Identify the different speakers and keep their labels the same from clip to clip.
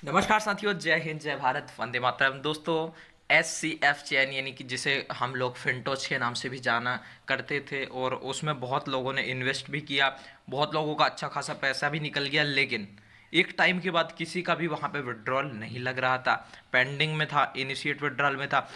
Speaker 1: नमस्कार साथियों, जय हिंद, जय भारत, वंदे मातरम। दोस्तों, SCF चैन यानी कि जिसे हम लोग फिनटोच के नाम से भी जाना करते थे, और उसमें बहुत लोगों ने इन्वेस्ट भी किया, बहुत लोगों का अच्छा खासा पैसा भी निकल गया। लेकिन एक टाइम के बाद किसी का भी वहाँ पे विड्रॉल नहीं लग रहा था, पेंडिंग में था, इनिशिएट विड्रॉल में था।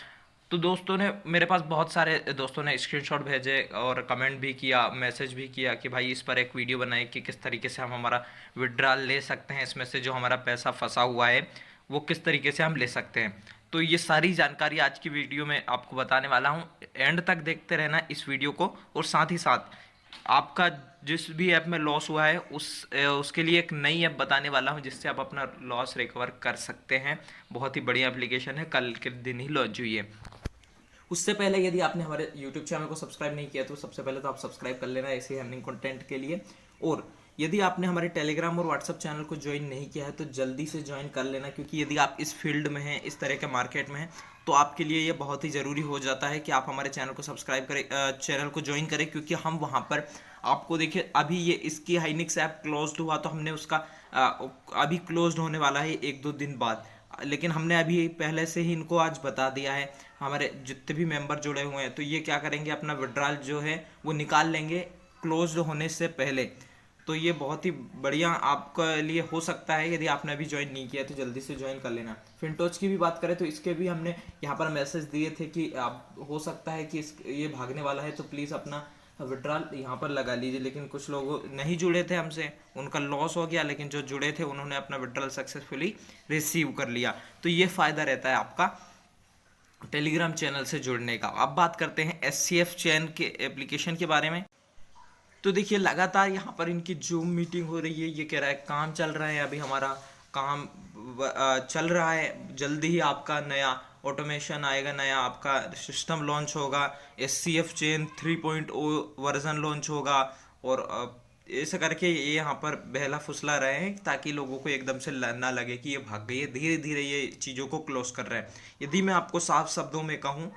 Speaker 1: तो दोस्तों ने, मेरे पास बहुत सारे दोस्तों ने स्क्रीनशॉट भेजे और कमेंट भी किया, मैसेज भी किया कि भाई इस पर एक वीडियो बनाए कि किस तरीके से हम हमारा विड्रॉल ले सकते हैं, इसमें से जो हमारा पैसा फंसा हुआ है वो किस तरीके से हम ले सकते हैं। तो ये सारी जानकारी आज की वीडियो में आपको बताने वाला हूँ। एंड तक देखते रहना इस वीडियो को, और साथ ही साथ आपका जिस भी ऐप में लॉस हुआ है उसके लिए एक नई ऐप बताने वाला हूँ जिससे आप अपना लॉस रिकवर कर सकते हैं। बहुत ही बढ़िया एप्लीकेशन है, कल के दिन ही लॉन्च हुई है। उससे पहले यदि आपने हमारे YouTube चैनल को सब्सक्राइब नहीं किया तो सबसे पहले तो आप सब्सक्राइब कर लेना ऐसे अर्निंग कंटेंट के लिए। और यदि आपने हमारे टेलीग्राम और व्हाट्सअप चैनल को ज्वाइन नहीं किया है तो जल्दी से ज्वाइन कर लेना, क्योंकि यदि आप इस फील्ड में हैं, इस तरह के मार्केट में हैं, तो आपके लिए ये बहुत ही ज़रूरी हो जाता है कि आप हमारे चैनल को सब्सक्राइब करें, चैनल को ज्वाइन करें, क्योंकि हम वहाँ पर आपको देखिए, अभी ये इसकी हाइनिक्स ऐप क्लोज्ड हुआ तो हमने उसका अभी क्लोज्ड होने वाला है एक दो दिन बाद, लेकिन हमने अभी पहले से ही इनको आज बता दिया है। हमारे जितने भी मेंबर जुड़े हुए हैं तो ये क्या करेंगे, अपना विड्रॉल जो है वो निकाल लेंगे क्लोज होने से पहले। तो ये बहुत ही बढ़िया आपके लिए हो सकता है। यदि आपने अभी ज्वाइन नहीं किया तो जल्दी से ज्वाइन कर लेना। फिनटोच की भी बात करें तो इसके भी हमने यहाँ पर मैसेज दिए थे कि आप हो सकता है कि ये भागने वाला है, तो प्लीज़ अपना विड्रॉल यहाँ पर लगा लीजिए। लेकिन कुछ लोग नहीं जुड़े थे हमसे, उनका लॉस हो गया, लेकिन जो जुड़े थे उन्होंने अपना विड्रॉल सक्सेसफुली रिसीव कर लिया। तो ये फ़ायदा रहता है आपका टेलीग्राम चैनल से जुड़ने का। अब बात करते हैं SCF चैन के एप्लीकेशन के बारे में। तो देखिए, लगातार यहाँ पर इनकी जूम मीटिंग हो रही है। ये कह रहा है काम चल रहा है, अभी हमारा काम चल रहा है, जल्दी ही आपका नया ऑटोमेशन आएगा, नया आपका सिस्टम लॉन्च होगा, SCF चेन 3.0 वर्जन लॉन्च होगा। और ऐसा करके ये यहाँ पर बहला फुसला रहे हैं ताकि लोगों को एकदम से ना लगे कि ये भाग गई है, धीरे धीरे ये चीज़ों को क्लोज कर रहे हैं। यदि मैं आपको साफ शब्दों में कहूँ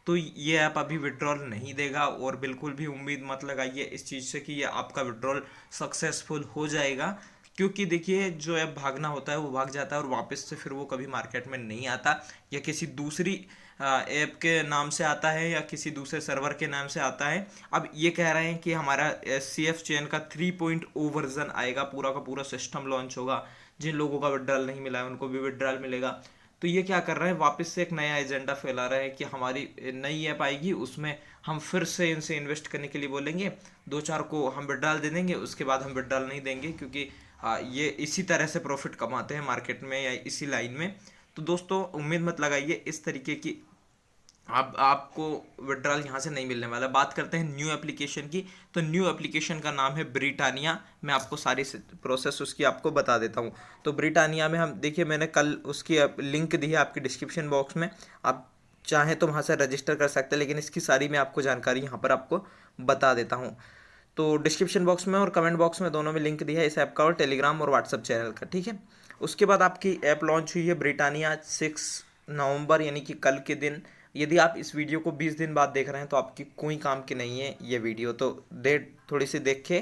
Speaker 1: तो ये ऐप अभी विड्रॉल नहीं देगा, और बिल्कुल भी उम्मीद मत लगाइए इस चीज़ से कि ये आपका विड्रॉल सक्सेसफुल हो जाएगा। क्योंकि देखिए, जो ऐप भागना होता है वो भाग जाता है और वापस से फिर वो कभी मार्केट में नहीं आता, या किसी दूसरी ऐप के नाम से आता है या किसी दूसरे सर्वर के नाम से आता है। अब ये कह रहे हैं कि हमारा SCF चेन का 3.0 वर्जन आएगा, पूरा का पूरा सिस्टम लॉन्च होगा, जिन लोगों का विड्रॉल नहीं मिला है उनको भी विड्रॉल मिलेगा। तो ये क्या कर रहे हैं, वापस से एक नया एजेंडा फैला रहे हैं कि हमारी नई ऐप आएगी, उसमें हम फिर से इनसे इन्वेस्ट करने के लिए बोलेंगे, दो चार को हम विड्रॉल दे देंगे, उसके बाद हम विड्रॉल नहीं देंगे, क्योंकि ये इसी तरह से प्रॉफिट कमाते हैं मार्केट में या इसी लाइन में। तो दोस्तों, उम्मीद मत लगाइए इस तरीके की, अब आपको विड्रॉल यहाँ से नहीं मिलने वाला। बात करते हैं न्यू एप्लीकेशन की। तो न्यू एप्लीकेशन का नाम है ब्रिटानिया। मैं आपको सारी प्रोसेस उसकी आपको बता देता हूँ। तो ब्रिटानिया में हम देखिए, मैंने कल उसकी लिंक दी है आपकी डिस्क्रिप्शन बॉक्स में, आप चाहें तो वहाँ से रजिस्टर कर सकते हैं, लेकिन इसकी सारी मैं आपको जानकारी यहाँ पर आपको बता देता हूँ। तो डिस्क्रिप्शन बॉक्स में और कमेंट बॉक्स में दोनों में लिंक दिया है इस ऐप का, और टेलीग्राम और व्हाट्सअप चैनल का, ठीक है। उसके बाद आपकी ऐप लॉन्च हुई है ब्रिटानिया 6 नवंबर, यानी कि कल के दिन। यदि आप इस वीडियो को 20 दिन बाद देख रहे हैं तो आपकी कोई काम की नहीं है ये वीडियो, तो डेट थोड़ी सी देख के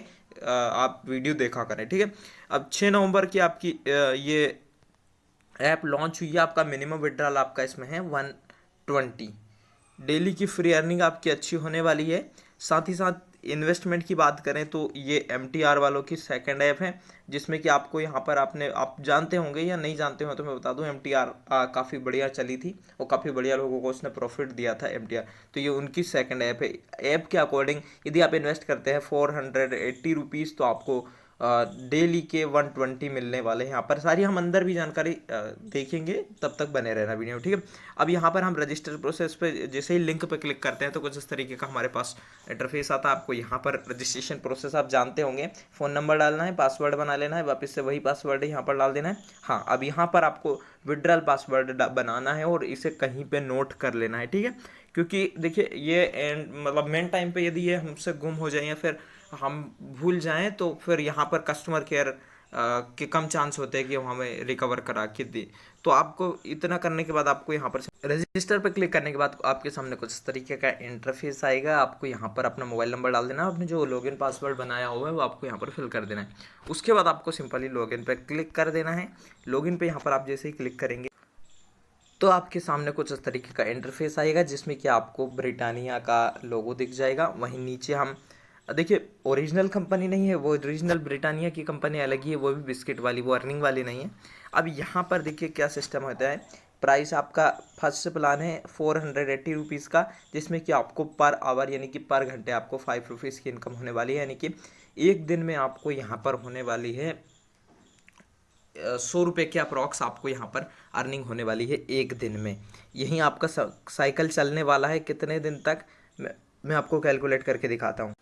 Speaker 1: आप वीडियो देखा करें, ठीक है। अब 6 नवंबर की आपकी ये ऐप लॉन्च हुई है। आपका मिनिमम विड्रॉल आपका इसमें है 120। डेली की फ्री अर्निंग आपकी अच्छी होने वाली है। साथ ही साथ इन्वेस्टमेंट की बात करें तो ये MTR वालों की सेकंड ऐप है, जिसमें कि आपको यहाँ पर आप जानते होंगे या नहीं जानते हो तो मैं बता दूं, MTR काफ़ी बढ़िया चली थी और काफ़ी बढ़िया लोगों को उसने प्रॉफिट दिया था MTR। तो ये उनकी सेकंड ऐप है। ऐप के अकॉर्डिंग यदि आप इन्वेस्ट करते हैं 480 रुपीज़ तो आपको डेली के 120 मिलने वाले हैं। यहाँ पर सारी हम अंदर भी जानकारी देखेंगे, तब तक बने रहना वीडियो, ठीक है। अब यहाँ पर हम रजिस्टर प्रोसेस पे जैसे ही लिंक पे क्लिक करते हैं तो कुछ इस तरीके का हमारे पास इंटरफेस आता है। आपको यहाँ पर रजिस्ट्रेशन प्रोसेस आप जानते होंगे, फ़ोन नंबर डालना है, पासवर्ड बना लेना है, वापस से वही पासवर्ड यहाँ पर डाल देना है। हाँ, अब यहाँ पर आपको विड्रॉल पासवर्ड बनाना है और इसे कहीं पर नोट कर लेना है, ठीक है। क्योंकि देखिए, ये एंड मतलब मेन टाइम पे यदि ये हमसे गुम हो जाए या फिर हम भूल जाएं तो फिर यहाँ पर कस्टमर केयर के कम चांस होते हैं कि वो हमें रिकवर करा के दे। तो आपको इतना करने के बाद आपको यहाँ पर रजिस्टर पर क्लिक करने के बाद आपके सामने कुछ इस तरीके का इंटरफेस आएगा। आपको यहाँ पर अपना मोबाइल नंबर डाल देना, आपने जो लॉगिन पासवर्ड बनाया हुआ है वो आपको यहाँ पर फिल कर देना है। उसके बाद आपको सिंपली लॉगिन पर क्लिक कर देना है। लॉगिन पे यहाँ पर आप जैसे ही क्लिक करेंगे तो आपके सामने कुछ इस तरीके का इंटरफेस आएगा, जिसमें कि आपको ब्रिटानिया का लोगो दिख जाएगा। वहीं नीचे हम देखिए ओरिजिनल कंपनी नहीं है, वो ओरिजिनल ब्रिटानिया की कंपनी अलग ही है, वो भी बिस्किट वाली, वो अर्निंग वाली नहीं है। अब यहाँ पर देखिए क्या सिस्टम होता है। प्राइस आपका फर्स्ट प्लान है 480 रुपीज़ का, जिसमें कि आपको पर आवर यानी कि पर घंटे आपको 5 रुपीज़ की इनकम होने वाली है। यानी कि एक दिन में आपको यहाँ पर होने वाली है 100 रुपये के अप्रॉक्स आपको यहाँ पर अर्निंग होने वाली है एक दिन में। यहीं आपका साइकिल चलने वाला है कितने दिन तक, मैं आपको कैलकुलेट करके दिखाता हूँ।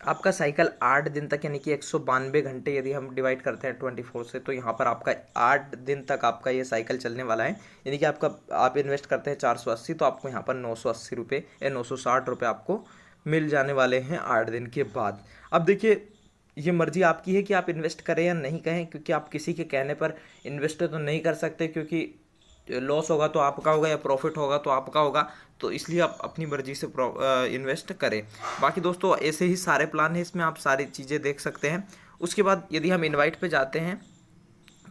Speaker 1: आपका साइकिल 8 दिन तक यानी कि 192 घंटे यदि हम डिवाइड करते हैं 24 से, तो यहाँ पर आपका 8 दिन तक आपका ये साइकिल चलने वाला है। यानी कि आप इन्वेस्ट करते हैं 480, तो आपको यहाँ पर 980 रुपये या 960 रुपये आपको मिल जाने वाले हैं 8 दिन के बाद। अब देखिए ये मर्जी आपकी है कि आप इन्वेस्ट करें या नहीं करें, क्योंकि आप किसी के कहने पर इन्वेस्ट तो नहीं कर सकते, क्योंकि लॉस होगा तो आपका होगा या प्रॉफिट होगा तो आपका होगा। तो इसलिए आप अपनी मर्जी से इन्वेस्ट करें। बाकी दोस्तों ऐसे ही सारे प्लान हैं, इसमें आप सारी चीज़ें देख सकते हैं। उसके बाद यदि हम इनवाइट पे जाते हैं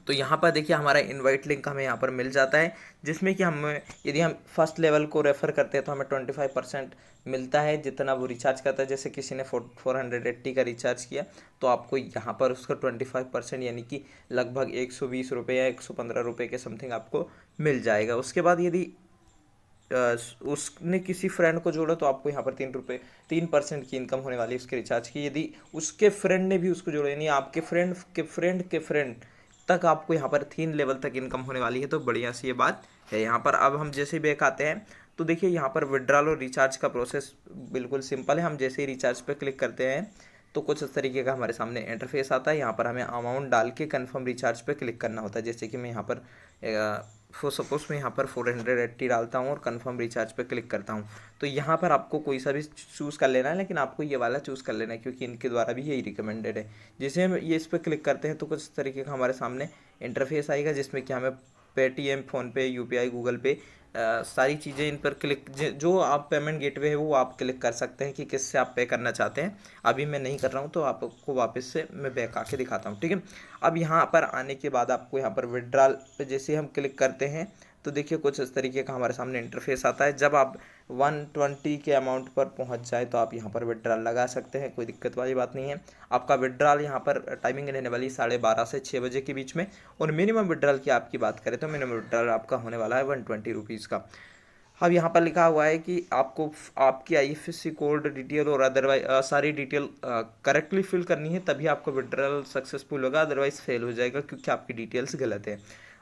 Speaker 1: तो यहाँ पर देखिए हमारा इनवाइट लिंक हमें यहाँ पर मिल जाता है, जिसमें कि हम यदि हम फर्स्ट लेवल को रेफ़र करते हैं तो हमें 25% मिलता है जितना वो रिचार्ज करता है। जैसे किसी ने 480 का रिचार्ज किया तो आपको यहाँ पर उसका 25% यानी कि लगभग 120 रुपये या 115 रुपये के समथिंग आपको मिल जाएगा। उसके बाद यदि उसने किसी फ्रेंड को जोड़ा तो आपको यहाँ पर 3% की इनकम होने वाली है उसके रिचार्ज की। यदि उसके फ्रेंड ने भी उसको जोड़ा यानी आपके फ्रेंड तक आपको यहाँ पर 3 लेवल तक इनकम होने वाली है। तो बढ़िया सी ये बात है। यहाँ पर अब हम जैसे बैक आते हैं तो देखिए यहाँ पर विड्रॉल और रिचार्ज का प्रोसेस बिल्कुल सिंपल है। हम जैसे ही रिचार्ज पे क्लिक करते हैं तो कुछ इस तरीके का हमारे सामने इंटरफेस आता है। यहाँ पर हमें अमाउंट डाल के कन्फर्म रिचार्ज पे क्लिक करना होता है। जैसे कि मैं यहाँ पर सपोज मैं यहाँ पर 480 डालता हूँ और कन्फर्म रिचार्ज पे क्लिक करता हूँ। तो यहाँ पर आपको कोई सा भी चूज़ कर लेना है, लेकिन आपको ये वाला चूज़ कर लेना है क्योंकि इनके द्वारा भी यही रिकमेंडेड है। जैसे हम ये इस पर क्लिक करते हैं तो कुछ इस तरीके का हमारे सामने इंटरफेस आएगा, जिसमें कि हमें पेटीएम, फ़ोनपे, यूपीआई, गूगल पे सारी चीज़ें इन पर क्लिक जो आप पेमेंट गेटवे है वो आप क्लिक कर सकते हैं कि किससे आप पे करना चाहते हैं। अभी मैं नहीं कर रहा हूँ तो आपको वापस से मैं बैक आके दिखाता हूँ, ठीक है। अब यहाँ पर आने के बाद आपको यहाँ पर विड्रॉल पे जैसे हम क्लिक करते हैं तो देखिए कुछ इस तरीके का हमारे सामने इंटरफेस आता है। जब आप 120 के अमाउंट पर पहुंच जाए तो आप यहाँ पर विड्रॉल लगा सकते हैं, कोई दिक्कत वाली बात नहीं है। आपका विड्रॉल यहाँ पर टाइमिंग रहने वाली 12:30 से 6 बजे के बीच में। और मिनिमम विड्रॉल की आपकी बात करें तो मिनिमम विड्रॉल आपका होने वाला है 120 रुपीज़ का। अब यहाँ पर लिखा हुआ है कि आपको आपकी IFSC कोड डिटेल और अदरवाइज सारी डिटेल करेक्टली फिल करनी है, तभी आपको विड्रॉल सक्सेसफुल होगा, अदरवाइज़ फेल हो जाएगा क्योंकि आपकी डिटेल्स गलत है।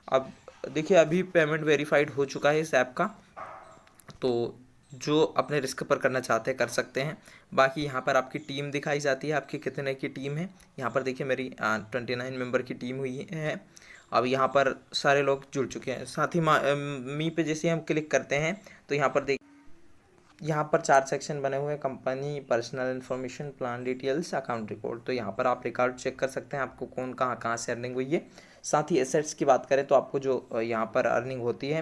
Speaker 1: अब देखिए अभी पेमेंट वेरीफाइड हो चुका है इस ऐप का, तो जो अपने रिस्क पर करना चाहते हैं कर सकते हैं। बाकी यहाँ पर आपकी टीम दिखाई जाती है, आपकी कितने की टीम है। यहाँ पर देखिए मेरी 29 मेंबर की टीम हुई है। अब यहाँ पर सारे लोग जुड़ चुके हैं। साथ ही मी पे जैसे हम क्लिक करते हैं तो यहाँ पर यहाँ पर 4 सेक्शन बने हुए हैं, company, personal information, plan details, account record. तो यहाँ पर आप रिकॉर्ड चेक कर सकते हैं आपको कौन कहाँ से अर्निंग हुई है। साथ ही एसेट्स की बात करें तो आपको जो यहाँ पर अर्निंग होती है,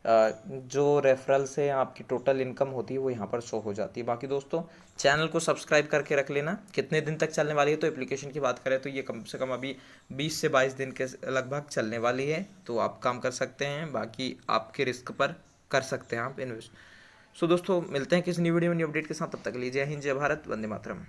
Speaker 1: जो रेफरल से आपकी टोटल इनकम होती है वो यहाँ पर शो हो जाती है। बाकी दोस्तों चैनल को सब्सक्राइब करके रख लेना। कितने दिन तक चलने वाली है तो एप्लीकेशन की बात करें तो ये कम से कम अभी 20 से 22 दिन के लगभग चलने वाली है, तो आप काम कर सकते हैं। बाकी आपके रिस्क पर कर सकते हैं आप इन्वेस्ट। सो दोस्तों मिलते हैं किसी न्यू वीडियो में न्यू अपडेट के साथ, तब तक लीजिए। जय हिंद, जय भारत, वंदे मातरम।